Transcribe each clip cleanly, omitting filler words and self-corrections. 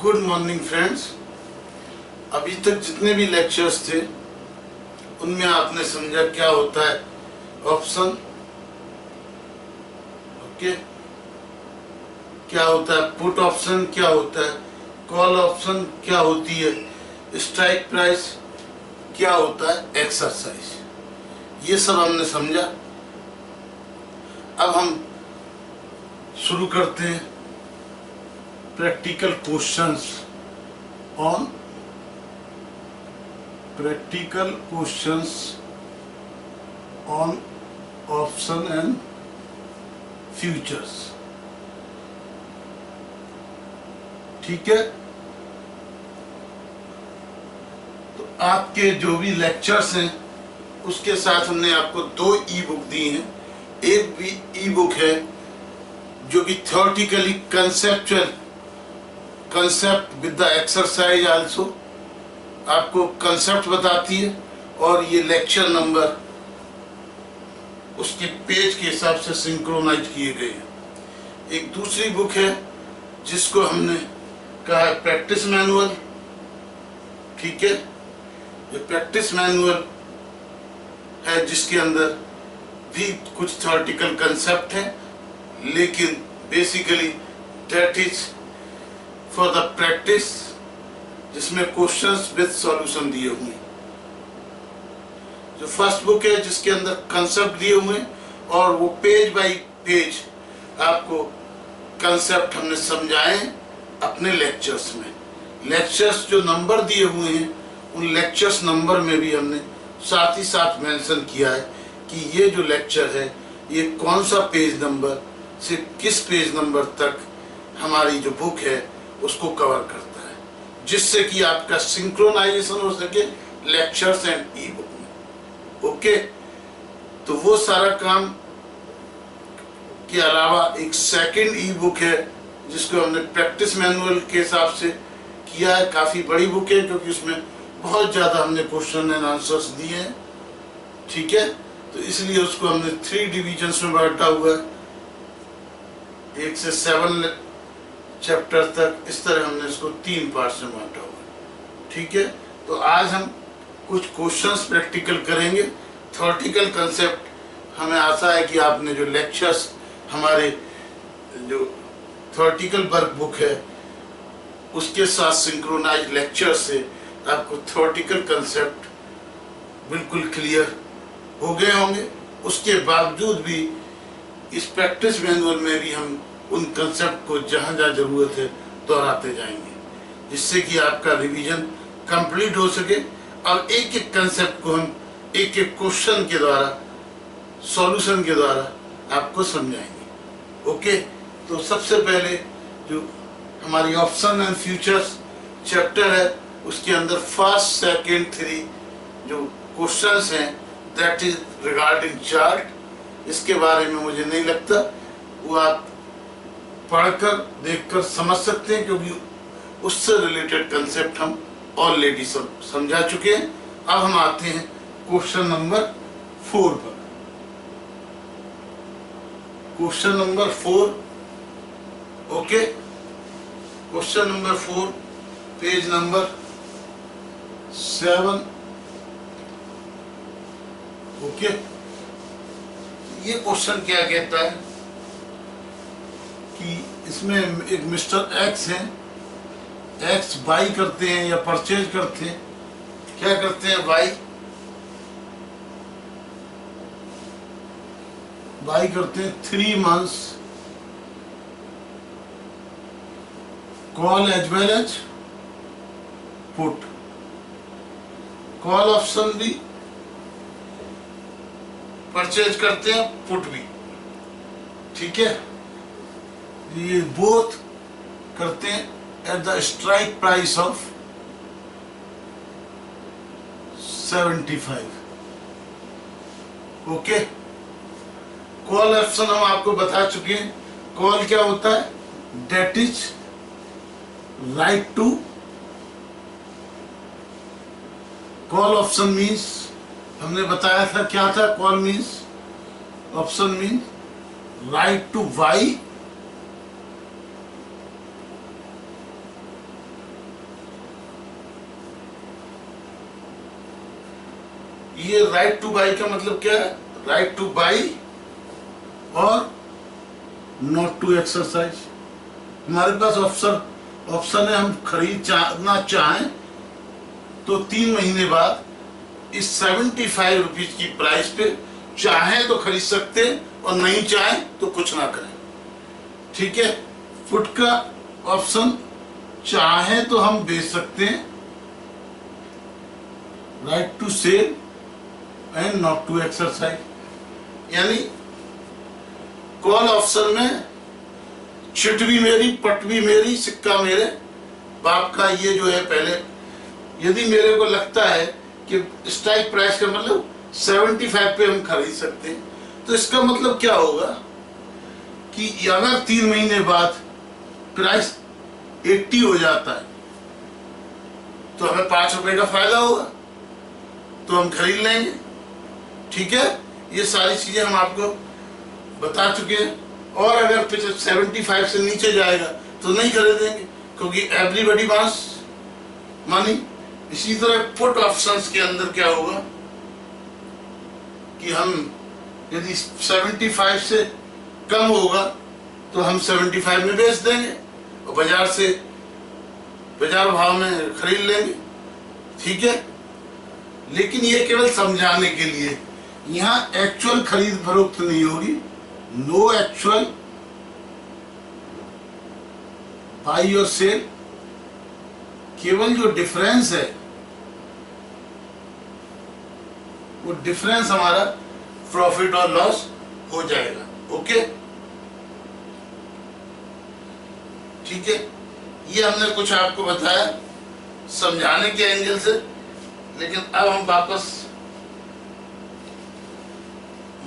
Good morning friends. अभी तक जितने भी लेक्चर्स थे उनमें आपने समझा क्या होता है ऑप्शन, ओके, क्या होता है पुट ऑप्शन, क्या होता है कॉल ऑप्शन, क्या होती है स्ट्राइक प्राइस, क्या होता है एक्सरसाइज, ये सब हमने समझा। अब हम शुरू करते हैं practical questions on option and futures. ठीक है, तो आपके जो भी लेक्चर्स हैं उसके साथ हमने आपको 2 ई बुक दी हैं। एक भी ई बुक है जो कि theoretically concept with the exercise also, आपको कंसेप्ट बताती है और ये लेक्चर नंबर उसके पेज के हिसाब से सिंक्रोनाइज किए गए हैं। एक दूसरी बुक है जिसको हमने कहा है प्रैक्टिस मैनुअल। ठीक है, ये प्रैक्टिस मैनुअल है जिसके अंदर भी कुछ थ्योरेटिकल कंसेप्ट है, लेकिन basically that is for the practice, जिसमें क्वेश्चंस विद सॉल्यूशन दिए हुए हैं। जो फर्स्ट बुक है जिसके अंदर कंसेप्ट दिए हुए हैं और वो पेज बाय पेज आपको कंसेप्ट हमने समझाए अपने लेक्चर्स में। लेक्चर्स जो नंबर दिए हुए हैं उन लेक्चर्स नंबर में भी हमने साथ ही साथ मेंशन किया है कि ये जो लेक्चर है ये कौन सा पेज नंबर से किस पेज नंबर तक हमारी जो बुक है उसको कवर करता है, जिससे कि आपका सिंक्रोनाइजेशन हो सके लेक्चर्स एंड ई बुक में। ओके, तो वो सारा काम के अलावा एक सेकंड ई बुक है जिसको हमने प्रैक्टिस मैनुअल के हिसाब से किया है। काफ़ी बड़ी बुक है क्योंकि उसमें बहुत ज़्यादा हमने क्वेश्चन एंड आंसर्स दिए हैं। ठीक है, तो इसलिए उसको हमने 3 डिविजन्स में बांटा हुआ है, 1 से 7 चैप्टर तक। इस तरह हमने इसको 3 पार्ट्स में बांटा हुआ है। ठीक है, तो आज हम कुछ क्वेश्चंस प्रैक्टिकल करेंगे। थ्योरेटिकल कंसेप्ट हमें आशा है कि आपने जो लेक्चर्स हमारे जो थ्योरेटिकल वर्क बुक है उसके साथ सिंक्रोनाइज लेक्चर से आपको थ्योरेटिकल कंसेप्ट बिल्कुल क्लियर हो गए होंगे। उसके बावजूद भी इस प्रैक्टिस मैनुअल में भी हम उन कंसेप्ट को जहाँ जहाँ जरूरत है दोहराते जाएंगे, जिससे कि आपका रिवीजन कंप्लीट हो सके और एक एक कंसेप्ट को हम एक एक क्वेश्चन के द्वारा, सॉल्यूशन के द्वारा आपको समझाएंगे। ओके, तो सबसे पहले जो हमारी ऑप्शन एंड फ्यूचर्स चैप्टर है उसके अंदर फर्स्ट सेकंड 3 जो क्वेश्चंस हैं दैट इज रिगार्डिंग चार्ट। इसके बारे में मुझे नहीं लगता वो आप पढ़कर देखकर समझ सकते हैं, क्योंकि उससे रिलेटेड कंसेप्ट हम ऑलरेडी समझा चुके हैं। अब हम आते हैं क्वेश्चन नंबर 4 पर। Question number 4, okay, question number 4 page number 7। Okay, ये क्वेश्चन क्या कहता है कि इसमें एक मिस्टर एक्स है, एक्स बाई करते हैं या परचेज करते हैं। क्या करते हैं? बाई करते हैं 3 months call as well as put. Call option भी परचेज करते हैं, पुट भी। ठीक है, ये बोथ करते हैं at the strike price of 75। Okay, call option हम आपको बता चुके हैं। कॉल क्या होता है? That is right to call option means, हमने बताया था क्या था call means. Option means right to buy ये राइट टू बाई का मतलब क्या है? राइट टू बाई और नॉट टू एक्सरसाइज। हमारे पास ऑप्शन है, हम खरीदना चाहें तो 3 महीने बाद इस 75 रुपीज की प्राइस पे चाहे तो खरीद सकते हैं और नहीं चाहे तो कुछ ना करें। ठीक है। पुट का ऑप्शन, चाहे तो हम बेच सकते हैं, right to sell and not to exercise. यानी कॉल ऑप्शन में चिट भी मेरी, पट भी मेरी, सिक्का मेरे बाप का। ये जो है, पहले यदि मेरे को लगता है कि स्ट्राइक प्राइस का मतलब 75 पे हम खरीद सकते हैं, तो इसका मतलब क्या होगा कि अगर 3 महीने बाद प्राइस 80 हो जाता है तो हमें 5 रुपए का फायदा होगा, तो हम खरीद लेंगे। ठीक है। ये सारी चीजें हम आपको बता चुके हैं। और अगर 75 से नीचे जाएगा तो नहीं खरीदेंगे, क्योंकि एवरीबॉडी वांट्स मनी। इसी तरह पुट ऑप्शंस के अंदर क्या होगा कि हम यदि 75 से कम होगा तो हम 75 में बेच देंगे और बाजार भाव में खरीद लेंगे। ठीक है। लेकिन ये केवल समझाने के लिए, यहाँ एक्चुअल खरीद फरोख्त नहीं होगी। नो एक्चुअल बाई और सेल। केवल जो डिफरेंस है वो डिफरेंस हमारा प्रॉफिट और लॉस हो जाएगा। ओके। ठीक है। ये हमने कुछ आपको बताया समझाने के एंगल से। लेकिन अब हम वापस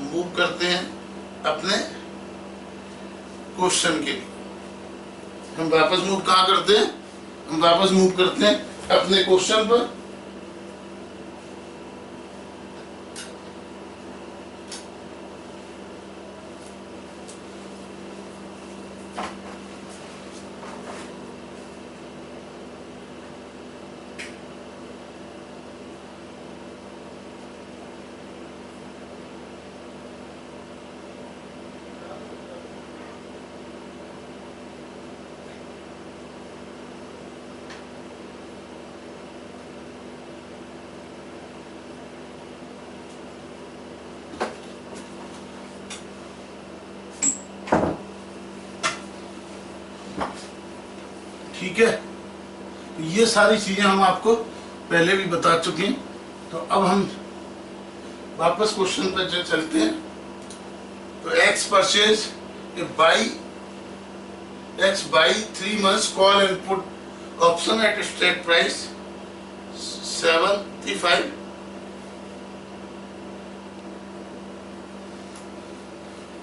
मूव करते हैं अपने क्वेश्चन के लिए। हम वापस मूव कहाँ करते हैं? हम वापस मूव करते हैं अपने क्वेश्चन पर। ठीक है। ये सारी चीजें हम आपको पहले भी बता चुके हैं। तो अब हम वापस क्वेश्चन पर चलते हैं। तो X purchase X buy 3 months call and put option at strike price 75।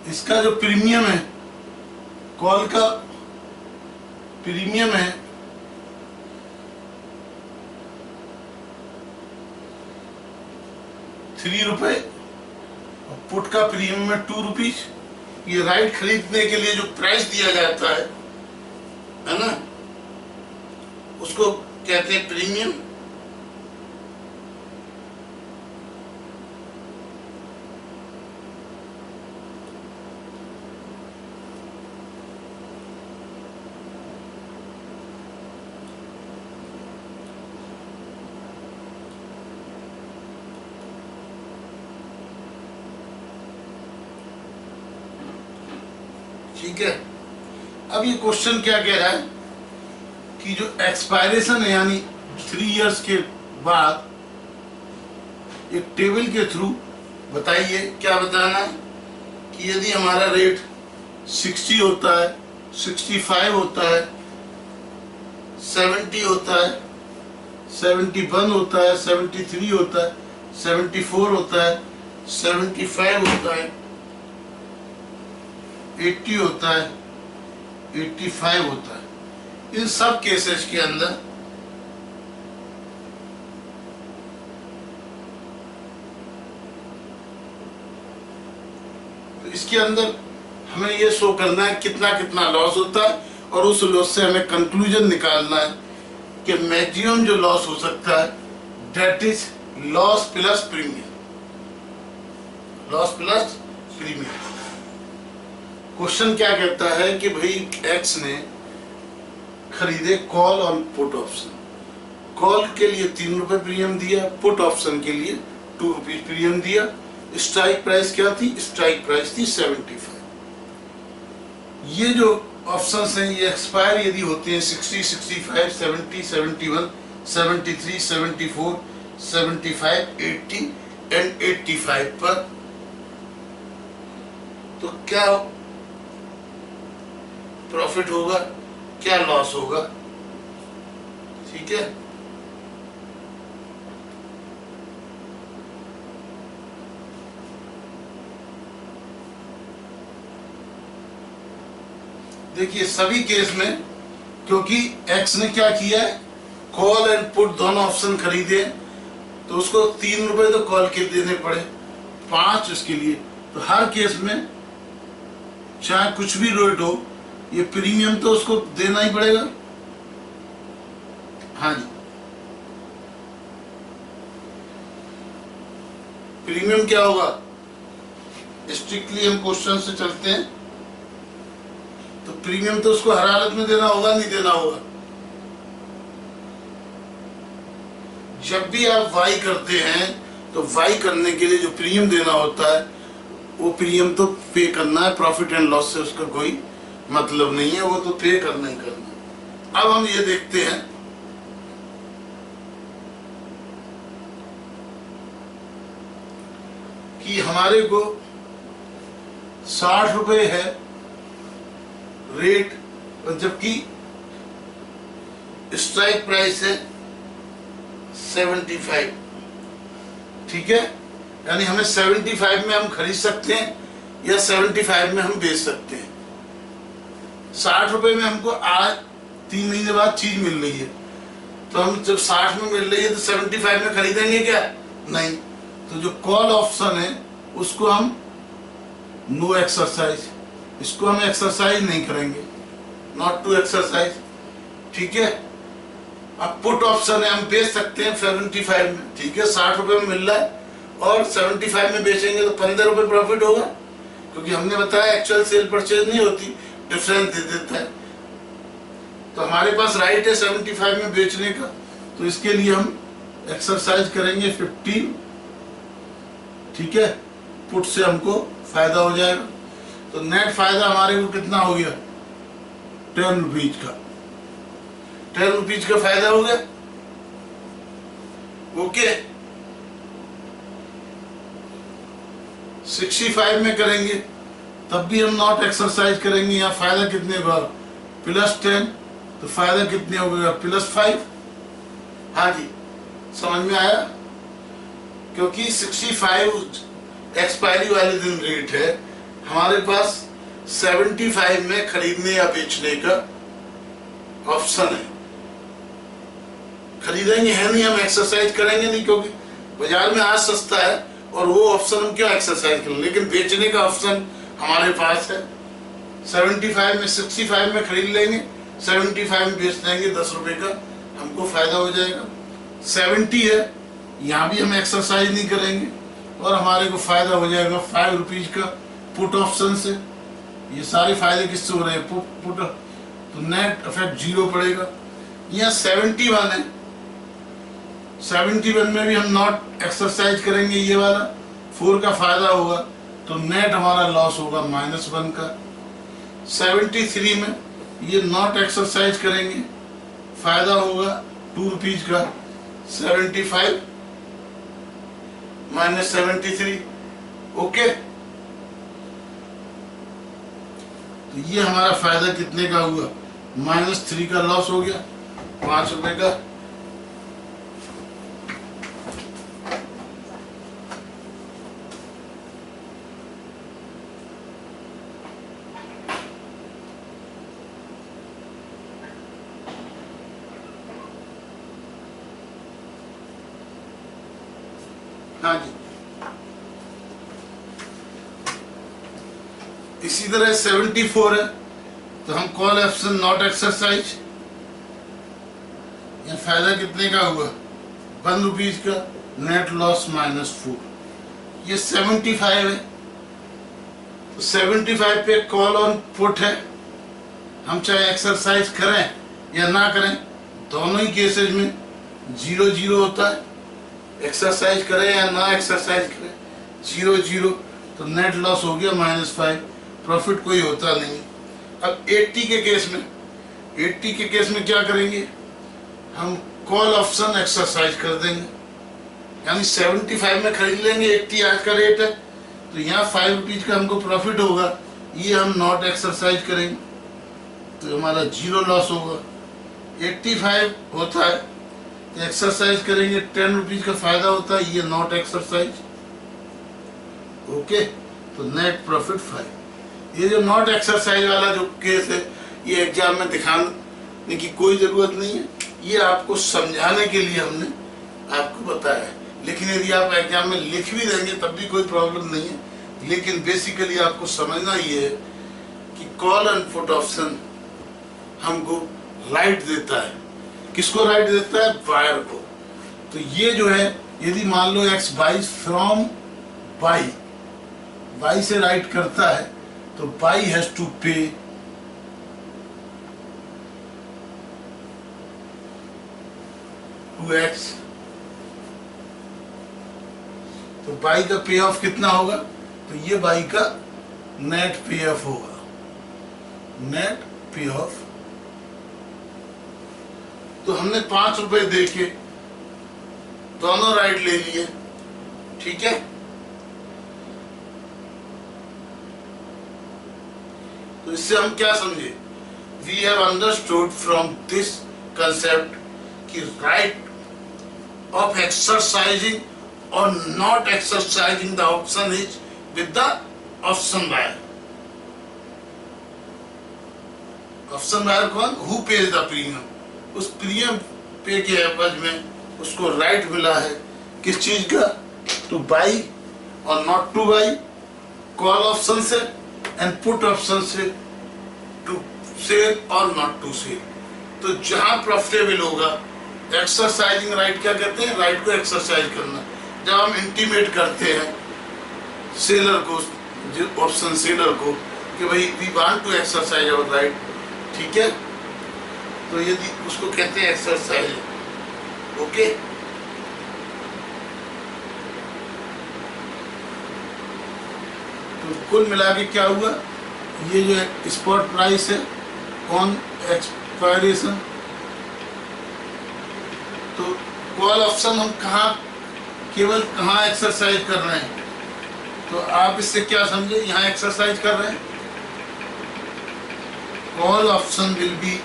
इसका जो प्रीमियम है, कॉल का प्रीमियम है 3 रुपए और पुट का प्रीमियम है 2 रुपीज। ये राइट खरीदने के लिए जो प्राइस दिया जाता है ना, उसको कहते हैं प्रीमियम। ठीक है। अब ये क्वेश्चन क्या कह रहा है कि जो एक्सपायरेशन है, यानी 3 years के बाद, एक टेबल के थ्रू बताइए क्या बताना है कि यदि हमारा रेट 60 होता है, 65 होता है, 70 होता है, 71 होता है, 73 होता है, 74 होता है, 75 होता है, 80 होता है, 85 होता है। इन सब केसेस के अंदर तो इसके अंदर हमें ये शो करना है कितना कितना लॉस होता है, और उस लॉस से हमें कंक्लूजन निकालना है कि मैक्सिमम जो लॉस हो सकता है that is loss plus premium. Loss plus premium. Question क्या कहता है कि भाई एक्स ने खरीदे कॉल और पुट ऑप्शन। कॉल के लिए 3 रुपए प्रीमियम दिया, पुट ऑप्शन के लिए 2 रुपीज प्रीमियम दिया। स्ट्राइक प्राइस क्या थी? स्ट्राइक प्राइस थी 75। ये जो ऑप्शंस हैं ये एक्सपायर यदि होते हैं 60, 65, 70, 71, 73, 74, 75, 80 एंड 85 पर, तो क्या प्रॉफिट होगा, क्या लॉस होगा? ठीक है, देखिए सभी केस में, क्योंकि एक्स ने क्या किया है, कॉल एंड पुट दोनों ऑप्शन खरीदे, तो उसको 3 रुपए तो कॉल के देने पड़े, 5 इसके लिए। तो हर केस में चाहे कुछ भी रेट हो, ये प्रीमियम तो उसको देना ही पड़ेगा। हाँ जी, प्रीमियम क्या होगा? स्ट्रिक्टली हम क्वेश्चन से चलते हैं, तो प्रीमियम तो उसको हर हालत में देना होगा, नहीं देना होगा? जब भी आप वाई करते हैं तो वाई करने के लिए जो प्रीमियम देना होता है वो प्रीमियम तो पे करना है, प्रॉफिट एंड लॉस से उसका कोई मतलब नहीं है, वो तो पे करना ही करना है। अब हम ये देखते हैं कि हमारे को 60 रुपए है रेट, और जबकि स्ट्राइक प्राइस है 75। ठीक है, यानी हमें 75 में हम खरीद सकते हैं या 75 में हम बेच सकते हैं। 60 रुपए में हमको आज 3 महीने बाद चीज मिल रही है, तो हम जब 60 में मिल रही है तो 75 में खरीदेंगे क्या? नहीं। तो जो कॉल ऑप्शन है उसको हम नो एक्सरसाइज, इसको हम एक्सरसाइज नहीं करेंगे, नॉट टू एक्सरसाइज। ठीक है, अब पुट ऑप्शन है, हम बेच सकते हैं 75 में। ठीक है, 60 रुपए में मिल रहा है और 75 में बेचेंगे तो 15 रुपए प्रॉफिट होगा, क्योंकि हमने बताया एक्चुअल सेल परचेज नहीं होती, डिफरेंस दे देता है। तो हमारे पास राइट है 75 में बेचने का, तो इसके लिए हम एक्सरसाइज करेंगे 15। ठीक है, पुट से हमको फायदा हो जाएगा, तो नेट फायदा हमारे को कितना हो गया? 10 रुपीज का, 10 रुपीज का फायदा हो गया। ओके, 65 में करेंगे तब भी हम नॉट एक्सरसाइज करेंगे। यहाँ फायदा कितने होगा? +10, तो फायदा कितने होगा? +5। हाँ जी, समझ में आया? क्योंकि 65 एक्सपायरी वाले दिन रेट है, हमारे पास 75 में खरीदने या बेचने का ऑप्शन है। खरीदेंगे है नहीं, हम एक्सरसाइज करेंगे नहीं, क्योंकि बाजार में आज सस्ता है और वो ऑप्शन हम क्यों एक्सरसाइज करें? लेकिन बेचने का ऑप्शन हमारे पास है। 75 में 65 में खरीद लेंगे, 75 में बेच देंगे, 10 रुपए का हमको फायदा हो जाएगा। 70 है, यहाँ भी हम एक्सरसाइज नहीं करेंगे और हमारे को फायदा हो जाएगा 5 रुपीज का पुट ऑप्शन से। ये सारे फायदे किससे हो रहे हैं? पुट, तो नेट इफेक्ट 0 पड़ेगा। यहाँ 71 है, 71 में भी हम नॉट एक्सरसाइज करेंगे, ये वाला 4 का फायदा होगा, तो नेट हमारा लॉस होगा -1 का। 73 में ये नॉट एक्सरसाइज करेंगे, फायदा होगा 2 रुपीज का। 75 -73। ओके, तो ये हमारा फायदा कितने का हुआ? -3 का लॉस हो गया, 5 रुपए का। हाँ जी, इसी तरह 74 है, तो हम कॉल ऑप्शन नॉट एक्सरसाइज। ये फायदा कितने का हुआ? 1 रुपीज का, नेट लॉस -4। ये 75 है, तो 75 पे कॉल ऑन पुट है। हम चाहे एक्सरसाइज करें या ना करें, दोनों ही केसेस में 0-0 होता है। एक्सरसाइज करें या ना एक्सरसाइज करें, 0-0। तो नेट लॉस हो गया -5, प्रॉफिट कोई होता नहीं। अब 80 के केस में, 80 के केस में क्या करेंगे, हम कॉल ऑप्शन एक्सरसाइज कर देंगे, यानी 75 में खरीद लेंगे, 80 आज का रेट है, तो यहाँ 5 रुपीज का हमको प्रॉफिट होगा, ये हम नॉट एक्सरसाइज करेंगे तो हमारा 0 लॉस होगा। 85 होता है तो एक्सरसाइज करेंगे, 10 रुपीज का फायदा होता है, ये नॉट एक्सरसाइज। ओके, तो नेट प्रॉफिट 5। ये जो नॉट एक्सरसाइज वाला जो केस है, ये एग्जाम में दिखाने की कोई जरूरत नहीं है, ये आपको समझाने के लिए हमने आपको बताया है। लेकिन यदि आप एग्जाम में लिख भी देंगे तब भी कोई प्रॉब्लम नहीं है, लेकिन बेसिकली आपको समझना ये है कि कॉल एंड पुट ऑप्शन हमको राइट देता है। किसको राइट देता है? बायर को। तो ये जो है, यदि मान लो एक्स बाई फ्रॉम बाई से राइट करता है, तो बाई हैज टू पे टू एक्स। तो बाई का पे ऑफ कितना होगा? तो ये बाई का नेट पे ऑफ होगा, नेट पे ऑफ। तो हमने 5 रुपए दे के दोनों राइट ले लिए, ठीक है। तो इससे हम क्या समझे? We have understood from this concept कि राइट ऑफ एक्सरसाइजिंग और not exercising the option is with the option buyer. Option buyer कौन? Who pays the premium. उस प्रीमियम पे के एवज में उसको राइट मिला है किस चीज का? टू बाई और not two by, call option से एंड पुट ऑप्शन से टू सेल और नॉट टू सेल। तो जहां प्रॉफिटेबल होगा, एक्सरसाइजिंग राइट क्या कहते हैं? राइट को एक्सरसाइज करना। जब हम इंटीमेट करते हैं सेलर को, ऑप्शन सेलर को, कि भाई we want to exercise our right, ठीक है, तो यदि उसको कहते हैं एक्सरसाइज। ओके, तो कुल मिला के क्या हुआ? ये जो स्पॉट प्राइस है ऑन एक्सपायरेशन, तो कॉल ऑप्शन हम केवल कहाँ एक्सरसाइज कर रहे हैं? तो आप इससे क्या समझे? यहाँ एक्सरसाइज कर रहे हैं। Call option will be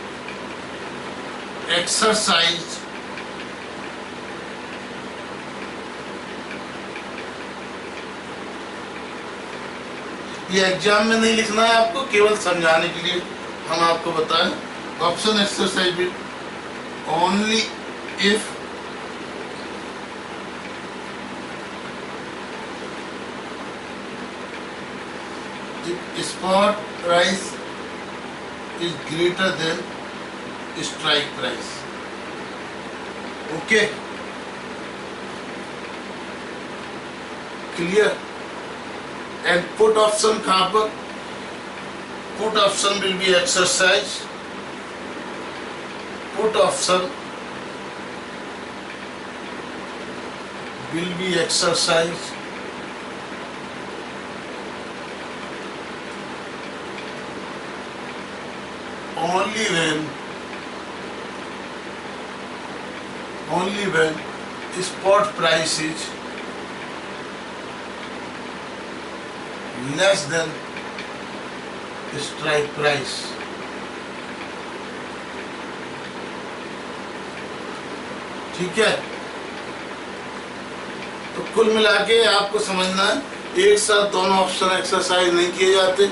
exercise ये एग्जाम में नहीं लिखना है आपको, केवल समझाने के लिए हम आपको बताएं। Option exercise will only if spot price is greater than strike price. Okay, clear? And put option कहाँ पर? Put option will be exercise. Put option will be exercise only when spot price is less than strike price. ठीक है, तो कुल मिला के आपको समझना है, एक साथ दोनों ऑप्शन एक्सरसाइज नहीं किए जाते।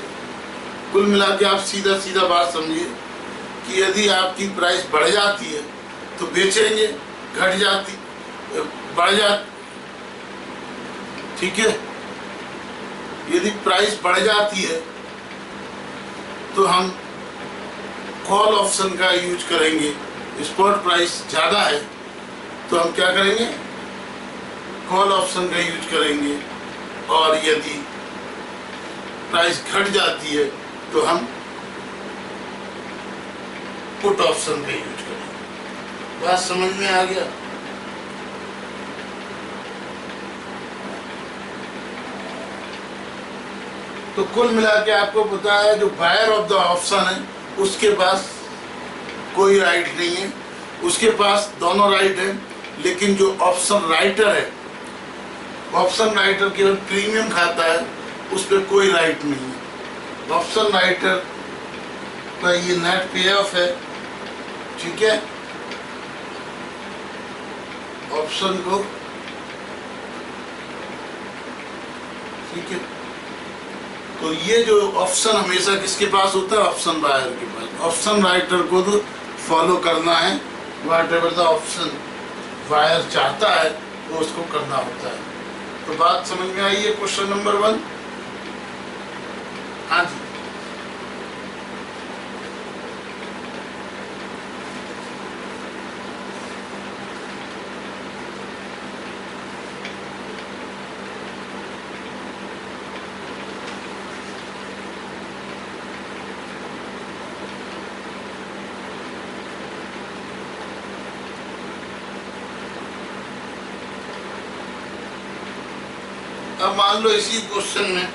कुल मिला के आप सीधा सीधा बात समझिए कि यदि आपकी प्राइस बढ़ जाती है तो बेचेंगे, घट जाती बढ़ जाती, ठीक है। यदि प्राइस बढ़ जाती है तो हम कॉल ऑप्शन का यूज करेंगे। स्पॉट प्राइस ज़्यादा है तो हम क्या करेंगे? कॉल ऑप्शन का यूज करेंगे। और यदि प्राइस घट जाती है तो हम पुट ऑप्शन का यूज करेंगे। बात समझ में आ गया? तो कुल मिला के आपको पता है जो बायर ऑफ द ऑप्शन है उसके पास कोई राइट नहीं है, उसके पास दोनों राइट है, लेकिन जो ऑप्शन राइटर है, ऑप्शन राइटर केवल प्रीमियम खाता है, उस पर कोई राइट नहीं है। ऑप्शन राइटर का ये नेट पे ऑफ है, ठीक है। ऑप्शन को, ठीक है, तो ये जो ऑप्शन हमेशा किसके पास होता है? ऑप्शन बायर के पास। ऑप्शन राइटर को तो फॉलो करना है, whatever the option buyer चाहता है वो उसको करना होता है। तो बात समझ में आई है? Question number 1। हाँ जी, अब मान लो इसी क्वेश्चन में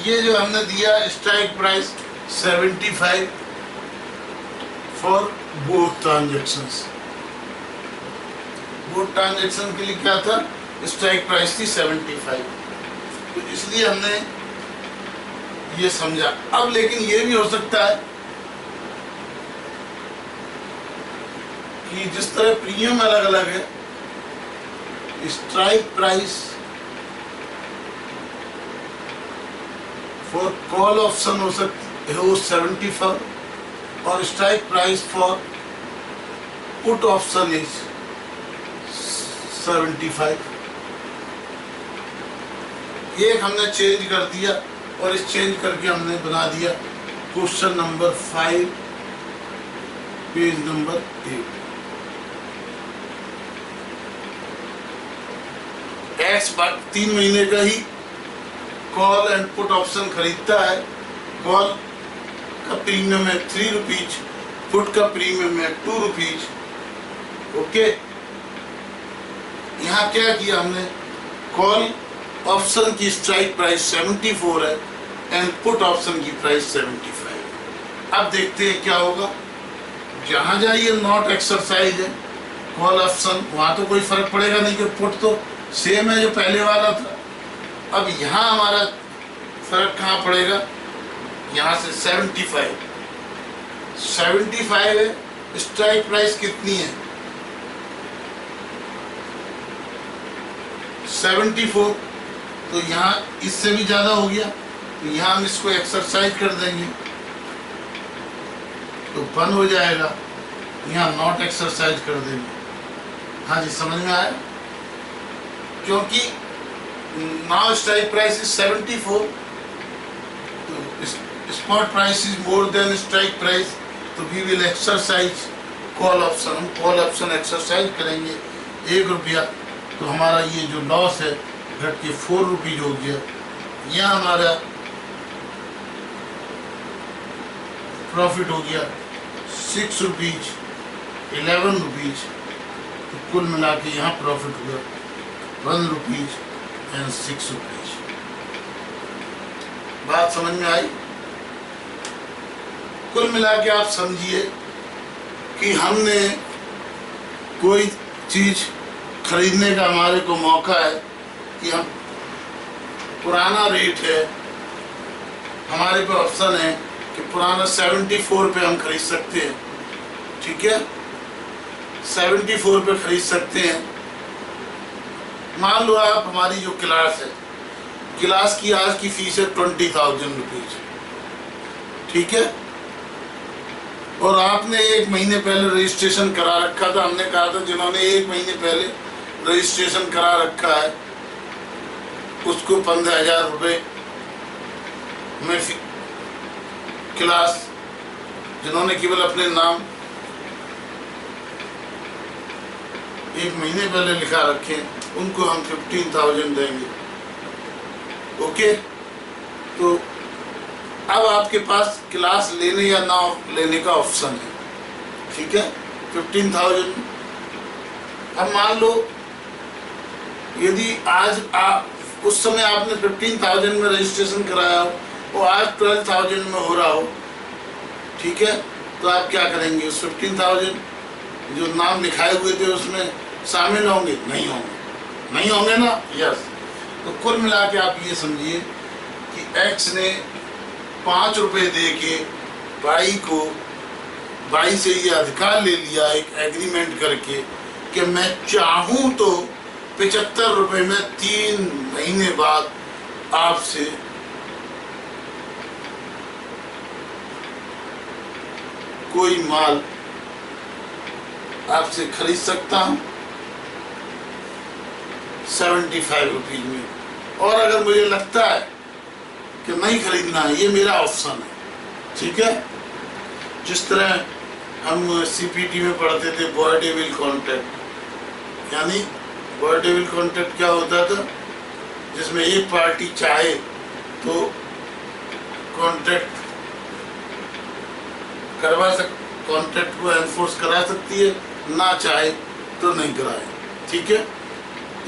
ये जो हमने दिया strike price 75 for both transactions. Both transaction के लिए क्या था? स्ट्राइक प्राइस थी 75, तो इसलिए हमने ये समझा। अब लेकिन ये भी हो सकता है कि जिस तरह प्रीमियम अलग अलग है, strike price for call option हो सकती है वो 74 और strike price for put option is 75। एक हमने चेंज कर दिया और इस चेंज करके हमने बना दिया question number 5 page number 8। X 3 महीने का ही कॉल एंड पुट ऑप्शन खरीदता है। कॉल का प्रीमियम है 3 रुपीज, पुट का प्रीमियम है 2 रुपीज। ओके, यहाँ क्या किया हमने? कॉल ऑप्शन की स्ट्राइक प्राइस 74 है एंड पुट ऑप्शन की प्राइस 75। अब देखते हैं क्या होगा। जहाँ जहाँ ये नॉट एक्सरसाइज है कॉल ऑप्शन, वहाँ तो कोई फर्क पड़ेगा नहीं कि पुट तो सेम है जो पहले वाला था। अब यहाँ हमारा फर्क कहाँ पड़ेगा? यहाँ से 75 है, स्ट्राइक प्राइस कितनी है? 74, तो यहाँ इससे भी ज्यादा हो गया, तो यहाँ हम इसको एक्सरसाइज कर देंगे तो 1 हो जाएगा, यहाँ नॉट एक्सरसाइज कर देंगे। हाँ जी, समझ में आया? क्योंकि नाउ स्ट्राइक प्राइस इज 74, तो spot price is more than strike price, तो we will exercise call option. हम कॉल ऑप्शन एक्सरसाइज करेंगे 1 रुपया, तो हमारा ये जो लॉस है घट के 4 रुपीज हो गया। यहाँ हमारा प्रॉफिट हो गया 6 रुपीज, 11 रुपीज, तो कुल मिला के यहाँ प्रॉफिट हुआ 1 रुपीज एंड 6 रुपीज। बात समझ में आई? कुल मिला के आप समझिए कि हमने कोई चीज खरीदने का हमारे को मौका है कि हम पुराना रेट है, हमारे पे ऑप्शन है कि पुराना 74 पे हम खरीद सकते हैं, ठीक है, 74 पे खरीद सकते हैं। मान लो आप हमारी जो क्लास है, क्लास की आज की फीस है 20,000 रुपीज, ठीक है, और आपने 1 महीने पहले रजिस्ट्रेशन करा रखा था। हमने कहा था जिन्होंने 1 महीने पहले रजिस्ट्रेशन करा रखा है उसको 15,000 रुपये में क्लास, जिन्होंने केवल अपने नाम 1 महीने पहले लिखा रखे उनको हम 15,000 देंगे। ओके, तो अब आपके पास क्लास लेने या ना लेने का ऑप्शन है, ठीक है, 15,000। अब मान लो यदि आज आप उस समय आपने 15,000 में रजिस्ट्रेशन कराया हो वो आज 12,000 में हो रहा हो, ठीक है, तो आप क्या करेंगे? उस 15,000 जो नाम लिखाए हुए थे उसमें शामिल होंगे? नहीं होंगे, नहीं होंगे ना, यस। तो कुल मिला के आप ये समझिए कि एक्स ने 5 रुपये दे के बाई से ये अधिकार ले लिया, एक एग्रीमेंट करके, कि मैं चाहूं तो 75 रुपये में 3 महीने बाद आपसे कोई माल आपसे खरीद सकता हूं 75 रुपीज में, और अगर मुझे लगता है कि नहीं खरीदना है, ये मेरा ऑप्शन है, ठीक है। जिस तरह हम सीपीटी में पढ़ते थे बॉय डेविल कॉन्ट्रैक्ट, यानी बॉय डेविल कॉन्ट्रैक्ट क्या होता था, जिसमें एक पार्टी चाहे तो कॉन्ट्रैक्ट कॉन्ट्रैक्ट को एनफोर्स करा सकती है, ना चाहे तो नहीं कराए, ठीक है।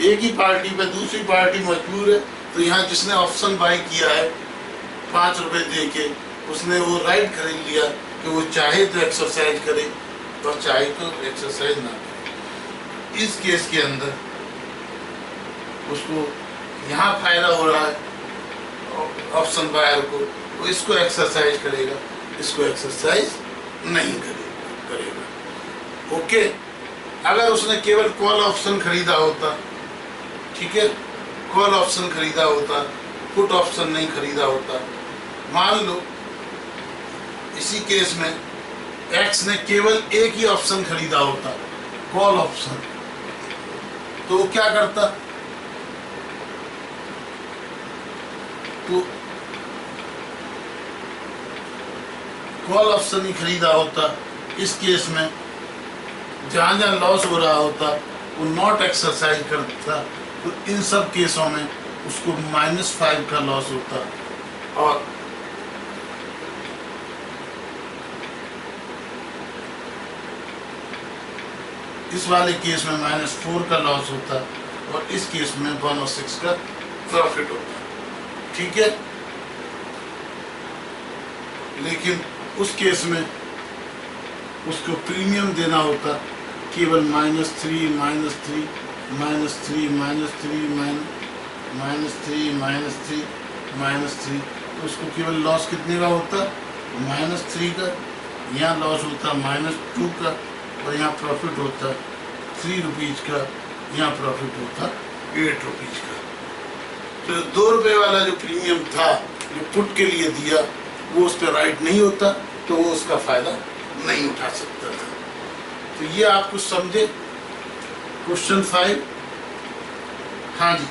एक ही पार्टी पे दूसरी पार्टी मजबूर है, तो यहाँ जिसने ऑप्शन बाई किया है 5 रुपये दे के, उसने वो राइट खरीद लिया कि वो चाहे तो एक्सरसाइज करे और चाहे तो एक्सरसाइज ना करे। इस केस के अंदर उसको यहाँ फायदा हो रहा है ऑप्शन बायर को, वो इसको एक्सरसाइज करेगा, इसको एक्सरसाइज नहीं करेगा। ओके, अगर उसने केवल कॉल ऑप्शन खरीदा होता, ठीक है, कॉल ऑप्शन खरीदा होता, पुट ऑप्शन नहीं खरीदा होता, मान लो इसी केस में एक्स ने केवल एक ही ऑप्शन खरीदा होता, कॉल ऑप्शन, तो वो क्या करता? तो कॉल ऑप्शन ही खरीदा होता, इस केस में जहां जहां लॉस हो रहा होता वो नॉट एक्सरसाइज करता, तो इन सब केसों में उसको -5 का लॉस होता, और इस वाले केस में -4 का लॉस होता, और इस केस में 1 और 6 का प्रॉफिट होता, ठीक है। लेकिन उस केस में उसको प्रीमियम देना होता केवल -3 -3 -3 -3 तो उसको केवल लॉस कितने का होता? -3 का। यहाँ लॉस होता -2 का, और यहाँ प्रॉफिट होता 3 रुपीज का, यहाँ प्रॉफिट होता 8 रुपीज का। तो 2 रुपये वाला जो प्रीमियम था जो पुट के लिए दिया, वो उस पर राइट नहीं होता, तो वो उसका फायदा नहीं उठा सकता था। तो ये आप कुछ समझे? क्वेश्चन 5, हाँ जी,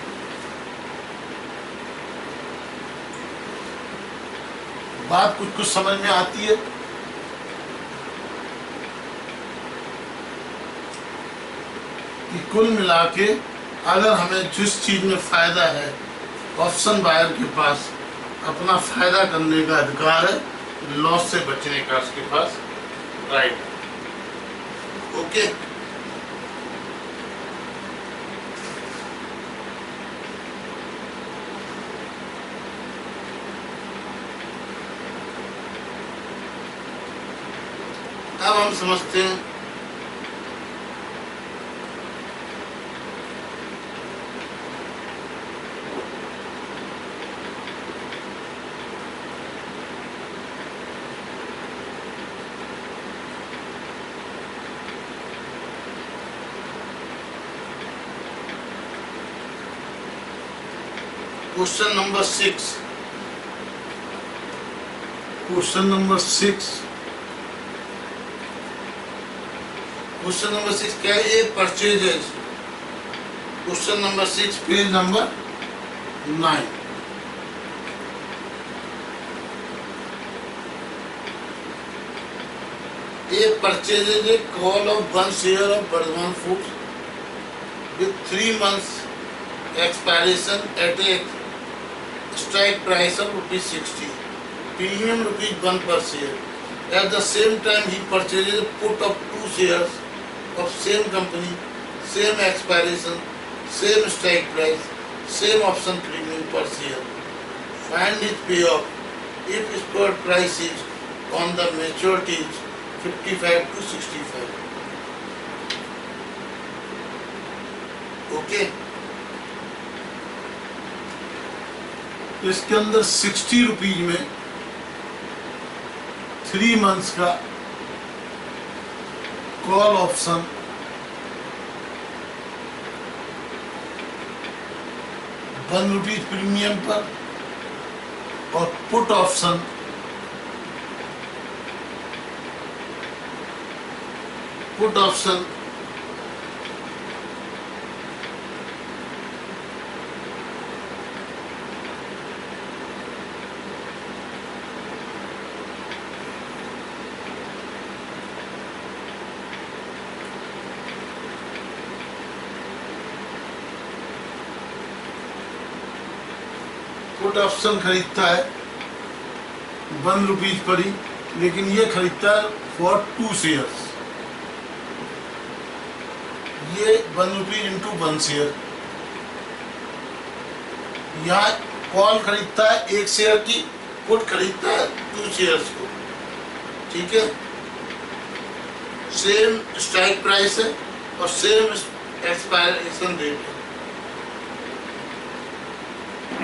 बात कुछ समझ में आती है? कि कुल मिला के अगर हमें जिस चीज में फायदा है, ऑप्शन बायर के पास अपना फायदा करने का अधिकार है, लॉस से बचने का उसके पास राइट। ओके, अब हम समझते हैं question number 6, question number 6, question number 6 क्या है? ये purchases. Question number 6 page number 9। ये purchases a call of 1 share of Vardhman Foods with 3 months expiration at a strike price of ₹60, premium ₹1 per share. At the same time, he purchases a put of 2 shares of same company, same expiration, same strike price, same option premium per share. Find his payoff if spot price is on the maturity is 55 to 65. Okay, इसके अंदर 60 rupees में 3 months का call option ₹1 premium पर और put option put option खरीदता है ₹1 पर ही, लेकिन ये खरीदता है फॉर 2 शेयर्स। ये ₹1 इंटू 1 शेयर। यहाँ कॉल खरीदता है 1 शेयर की, पुट खरीदता है 2 शेयर्स को। ठीक है, सेम स्ट्राइक प्राइस है और सेम एक्सपायरेशन डेट है।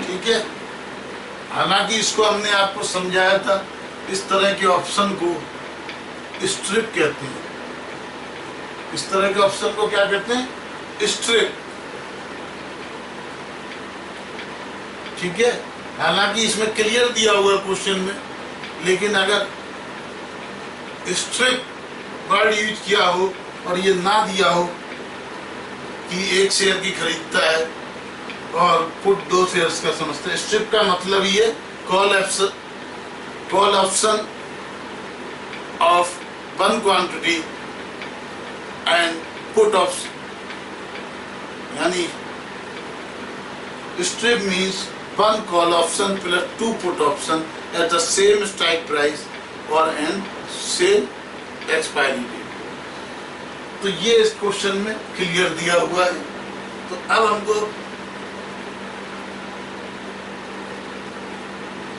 ठीक है, हालांकि इसको हमने आपको समझाया था, इस तरह के ऑप्शन को स्ट्रिप कहते हैं। इस तरह के ऑप्शन को क्या कहते हैं? स्ट्रिप। ठीक है, हालांकि इसमें क्लियर दिया हुआ है क्वेश्चन में, लेकिन अगर स्ट्रिप वर्ड यूज किया हो और ये ना दिया हो कि 1 शेयर की खरीदता है और पुट 2 शेयर्स का समझते हैं, स्ट्रिप का मतलब ये call option of 1 quantity and put option, यानी strip means 1 call option plus 2 put option at the same strike price और एंड सेम एक्सपायरी डेट। तो ये इस क्वेश्चन में क्लियर दिया हुआ है। तो अब हमको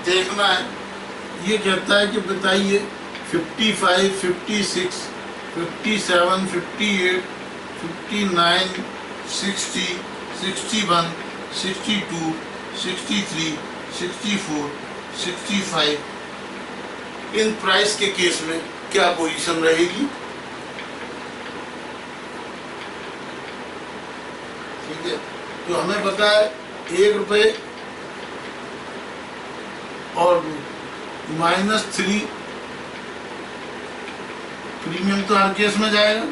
देखना है, ये कहता है कि बताइए 55, 56, 57, 58, 59, 60, 61, 62, 63, 64, 65 इन प्राइस के केस में क्या पोजीशन रहेगी? ठीक है, तो हमें पता है ₹1 और -3 प्रीमियम तो हर केस में जाएगा।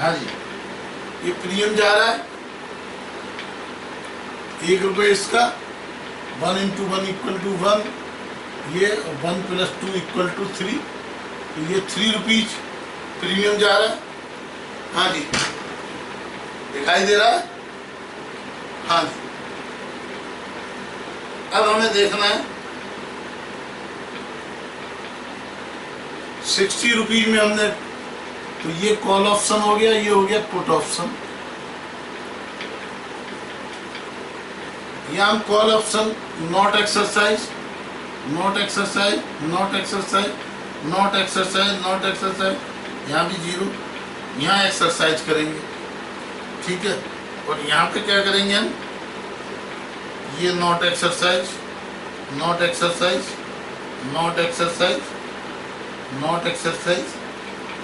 हाँ जी, ये प्रीमियम जा रहा है ₹1 इसका, 1 इंटू 1 इक्वल टू 1, ये 1 प्लस 2 इक्वल टू 3, तो ये ₹3 प्रीमियम जा रहा है। हाँ जी, दिखाई दे रहा है? हाँ जी, अब हमें देखना है 60 रुपीज में हमने, तो ये कॉल ऑप्शन हो गया, ये हो गया पुट ऑप्शन। यहाँ call epsilon naught exercise, not exercise, not exercise, not exercise, not exercise, यहाँ भी 0, यहाँ एक्सरसाइज करेंगे। ठीक है, और यहाँ पे क्या करेंगे हम? ये not exercise, not exercise, not exercise, not exercise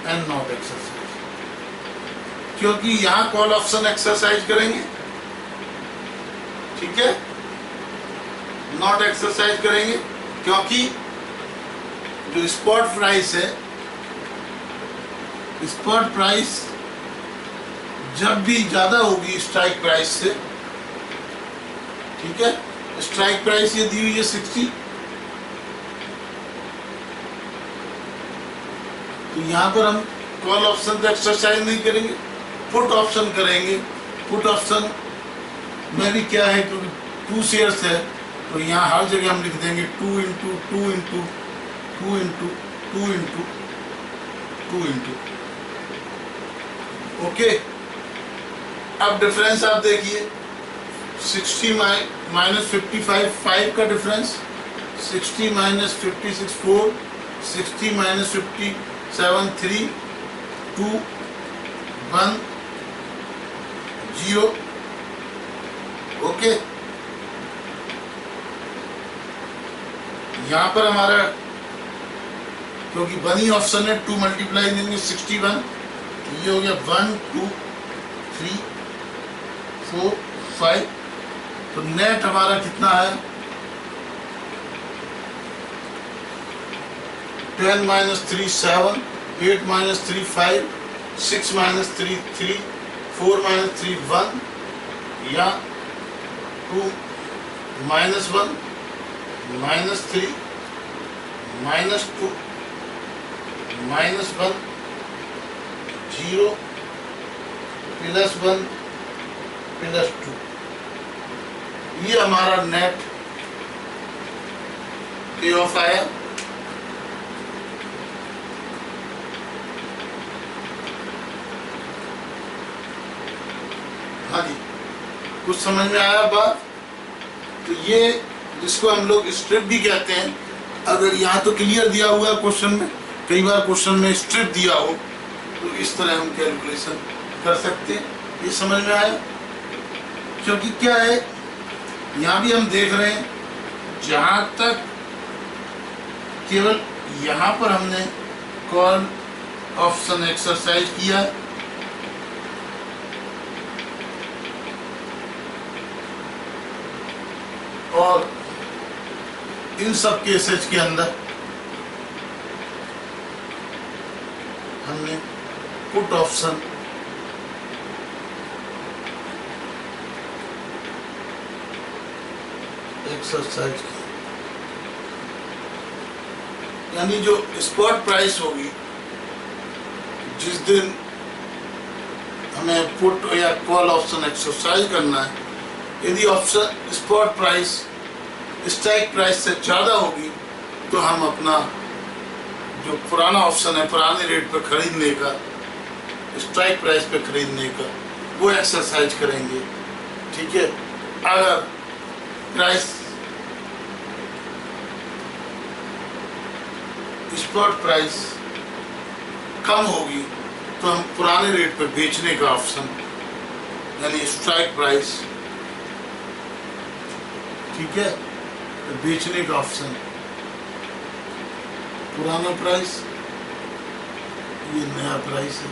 and not exercise. क्योंकि यहाँ कॉल ऑप्शन एक्सरसाइज करेंगे, ठीक है, नॉट एक्सरसाइज करेंगे, क्योंकि जो स्पॉट प्राइस है, स्पॉट प्राइस जब भी ज्यादा होगी स्ट्राइक प्राइस से, ठीक है, स्ट्राइक प्राइस ये दी हुई है 60, तो यहां पर हम कॉल ऑप्शन का एक्सरसाइज नहीं करेंगे, पुट ऑप्शन करेंगे। पुट ऑप्शन में भी क्या है, क्योंकि 2 शेयर्स है, तो यहाँ हर जगह हम लिख देंगे 2 into 2 into 2 into 2 into 2 into, okay. अब डिफरेंस आप देखिए, 60 माइनस 55 5 का डिफरेंस, 60 माइनस 56 4, 60 माइनस 57 3, 2 1 0, ओके। यहाँ पर हमारा क्योंकि 1 ही ऑप्शन है, 2 मल्टीप्लाई देंगे 61, ये हो गया 1 2 3 4 5, तो नेट हमारा कितना है, 10 माइनस 3 7, 8 माइनस 3 5, 6 माइनस 3 3, 4 माइनस 3 1, या 2 minus 1 minus 3 minus 2 minus 1 0 plus 1 plus 2, ये हमारा नेट पे ऑफ आया। हाँ जी, कुछ समझ में आया बात? तो ये जिसको हम लोग स्ट्रिप भी कहते हैं, अगर यहाँ तो क्लियर दिया हुआ है क्वेश्चन में, कई बार क्वेश्चन में स्ट्रिप दिया हो तो इस तरह हम कैलकुलेशन कर सकते हैं, ये समझ में आया? क्योंकि क्या है, यहाँ भी हम देख रहे हैं, जहाँ तक केवल यहाँ पर हमने कॉल ऑप्शन एक्सरसाइज किया, और इन सब केसेस के अंदर हमने पुट ऑप्शन एक्सरसाइज की, यानी जो स्पॉट प्राइस होगी, जिस दिन हमें पुट या कॉल ऑप्शन एक्सरसाइज करना है, यदि option spot price strike price से ज़्यादा होगी तो हम अपना जो पुराना ऑप्शन है, पुराने रेट पर खरीदने का, स्ट्राइक प्राइस पे खरीदने का, वो एक्सरसाइज करेंगे, ठीक है। अगर प्राइस स्पॉट प्राइस कम होगी तो हम पुराने रेट पे बेचने का ऑप्शन, यानी स्ट्राइक प्राइस, ठीक है, बेचने का ऑप्शन, पुराना प्राइस, ये नया प्राइस है,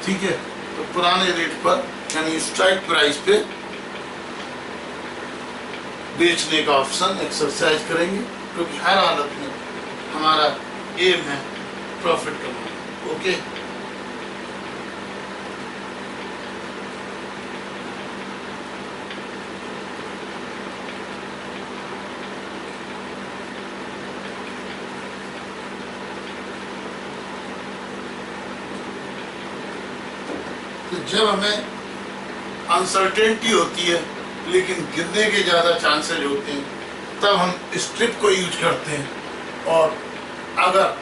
ठीक है, तो पुराने रेट पर यानी स्ट्राइक प्राइस पे बेचने का ऑप्शन एक्सरसाइज करेंगे, क्योंकि हर हालत में हमारा एम है प्रॉफिट कमाना, ओके। तो जब हमें अनसर्टेनिटी होती है लेकिन गिरने के ज़्यादा चांसेस होते हैं, तब हम स्ट्रिप को यूज करते हैं, और अगर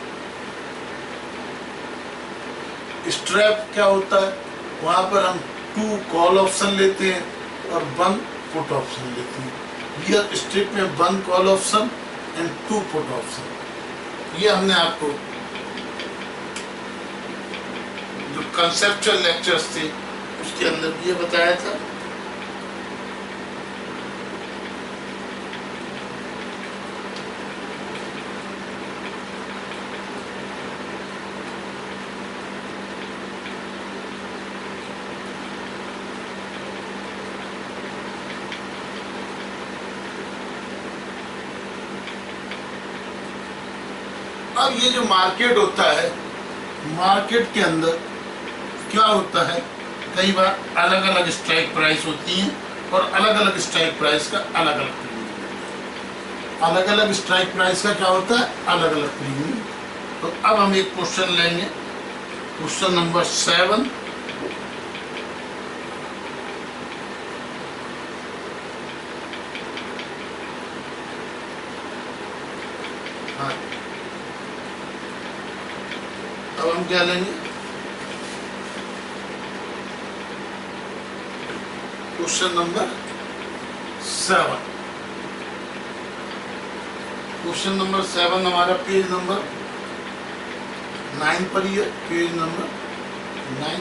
स्ट्रैप क्या होता है, वहाँ पर हम 2 कॉल ऑप्शन लेते हैं और 1 पुट ऑप्शन लेते हैं। रियल स्ट्रिप में 1 call option and 2 put option, ये हमने आपको जो कंसेप्चुअल लेक्चर्स थे उसके अंदर ये बताया था। अब ये जो मार्केट होता है, मार्केट के अंदर क्या होता है, कई बार अलग अलग स्ट्राइक प्राइस होती हैं और अलग अलग स्ट्राइक प्राइस का अलग अलग प्रीमियम, अलग अलग स्ट्राइक प्राइस का क्या होता है, अलग अलग प्रीमियम। तो अब हम एक क्वेश्चन लेंगे, क्वेश्चन नंबर 7। हाँ, अब हम क्या लेंगे, क्वेश्चन नंबर 7। क्वेश्चन नंबर 7 हमारा पेज नंबर 9 पर ही है, पेज नंबर 9।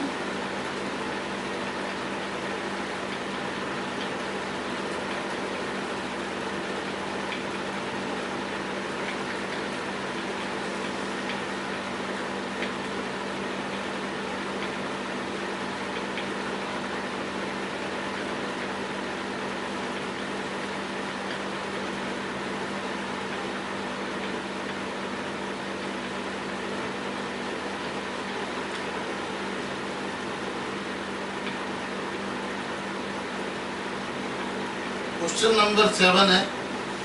क्वेश्चन नंबर 7 है,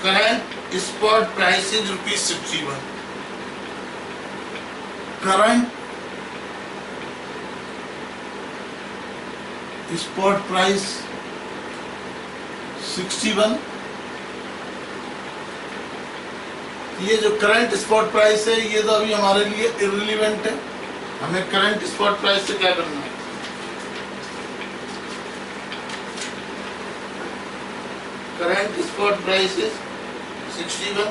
current spot price is ₹61। Current spot price 61। ये जो करंट स्पॉट प्राइस है ये तो अभी हमारे लिए इररिलेवेंट है, हमें करंट स्पॉट प्राइस से क्या करना है, current spot price is 61।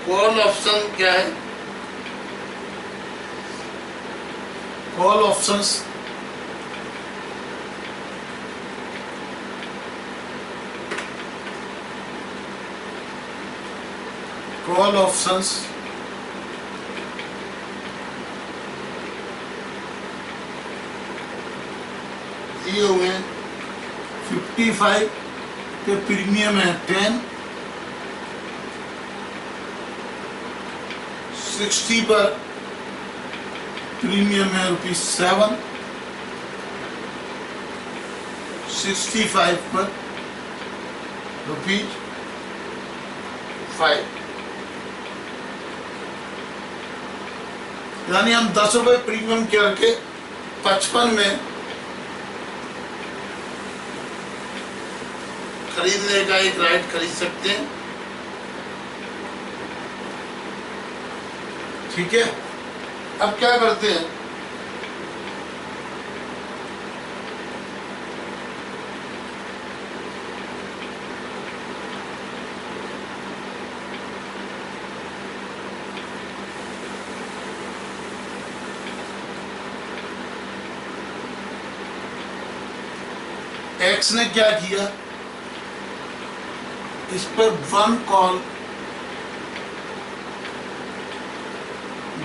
Call option क्या है, कॉल ऑप्शंस कॉल ऑप्शंस दिए हुए हैं 55 के प्रीमियम है 10, 60 पर प्रीमियम है ₹7, 65 पर ₹5। यानी हम 10 रुपए प्रीमियम करके 55 में खरीदने का एक राइट खरीद सकते हैं। ठीक है, अब क्या करते हैं, एक्स ने क्या किया, इस पर 1 कॉल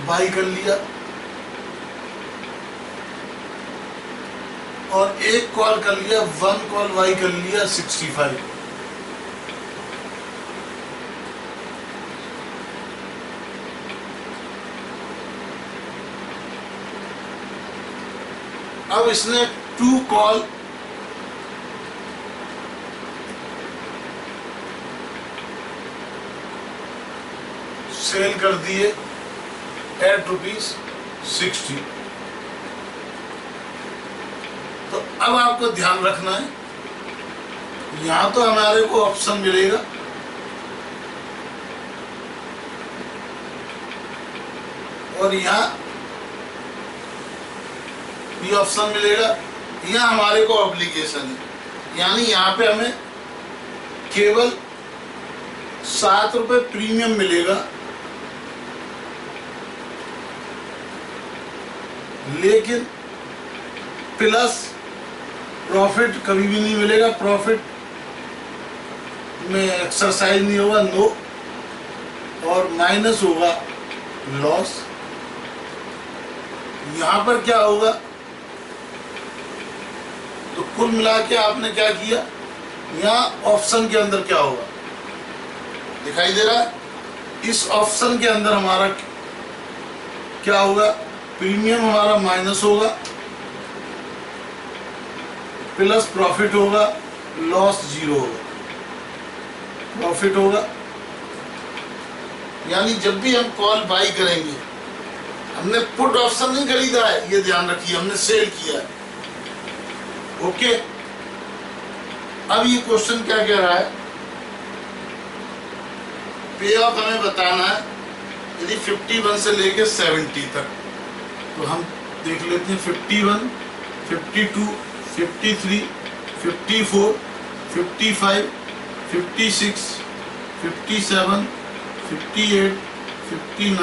बाई कर लिया और एक कॉल कर लिया, 1 कॉल बाई कर लिया 65। अब इसने 2 कॉल सेल कर दिए एट ₹60। तो अब आपको ध्यान रखना है, यहां तो हमारे को ऑप्शन मिलेगा और यहाँ भी ऑप्शन मिलेगा, यहाँ हमारे को ऑब्लिगेशन है, यानी यहाँ पे हमें केवल 7 रुपए प्रीमियम मिलेगा, लेकिन प्लस प्रॉफिट कभी भी नहीं मिलेगा, प्रॉफिट में एक्सरसाइज नहीं होगा, नो, और माइनस होगा लॉस। यहाँ पर क्या होगा, तो कुल मिला के आपने क्या किया, यहाँ ऑप्शन के अंदर क्या होगा दिखाई दे रहा है इस ऑप्शन के अंदर हमारा क्या होगा, प्रीमियम हमारा माइनस होगा, प्लस प्रॉफिट होगा, लॉस जीरो होगा, प्रॉफिट होगा। यानी जब भी हम कॉल बाई करेंगे, हमने पुट ऑप्शन नहीं खरीदा है, ये ध्यान रखिए, हमने सेल किया है। ओके, अब ये क्वेश्चन क्या कह रहा है, पे ऑफ हमें बताना है यदि 51 से लेके 70 तक। तो हम देख लेते हैं 51, 52, 53, 54, 55, 56, 57, 58, 59